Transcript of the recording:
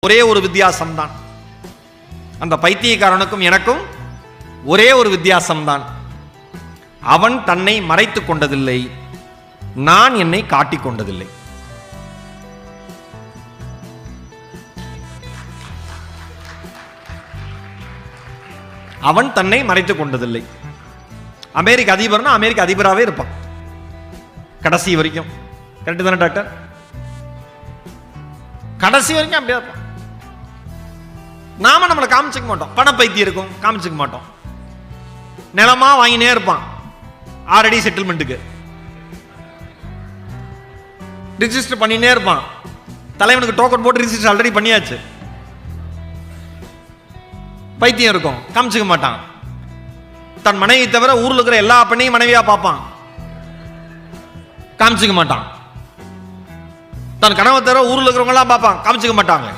ஒரே ஒரு வித்தியாசம்தான். அந்த பைத்தியக்காரனுக்கும் எனக்கும் ஒரே ஒரு வித்தியாசம்தான். அவன் தன்னை மறைத்துக் கொண்டதில்லை, நான் என்னை காட்டிக் கொண்டதில்லை. அவன் தன்னை மறைத்துக் கொண்டதில்லை. அமெரிக்க அதிபர்னா அமெரிக்க அதிபராகவே இருப்பான் கடைசி வரைக்கும். கரெக்ட் தானே டாக்டர்? கடைசி வரைக்கும் அப்படியே இருப்பான். நாம நம்மளை காமிச்சிக்க மாட்டோம். பணப்பைத்தியம் இருக்கும், காமிச்சிக்க மாட்டோம். நிலமா வாங்கினே இருப்பான், ஆல்ரெடி செட்டில்மெண்ட்டுக்கு ரிஜிஸ்டர் பண்ணினே இருப்பான். தலைவனுக்கு டோக்கன் போட்டு ரிஜிஸ்டர் ஆல்ரெடி பண்ணியாச்சு. பைத்தியம் இருக்கும், காமிச்சிக்க மாட்டான். தன் மனைவி தவிர ஊர்ல இருக்கிற எல்லா பெண்ணையும் மனைவியா பார்ப்பான், காமிச்சிக்க மாட்டான். தன் கனவை தவிர ஊர்ல இருக்கிறவங்க எல்லாம் பார்ப்பான், காமிச்சிக்க மாட்டாங்க.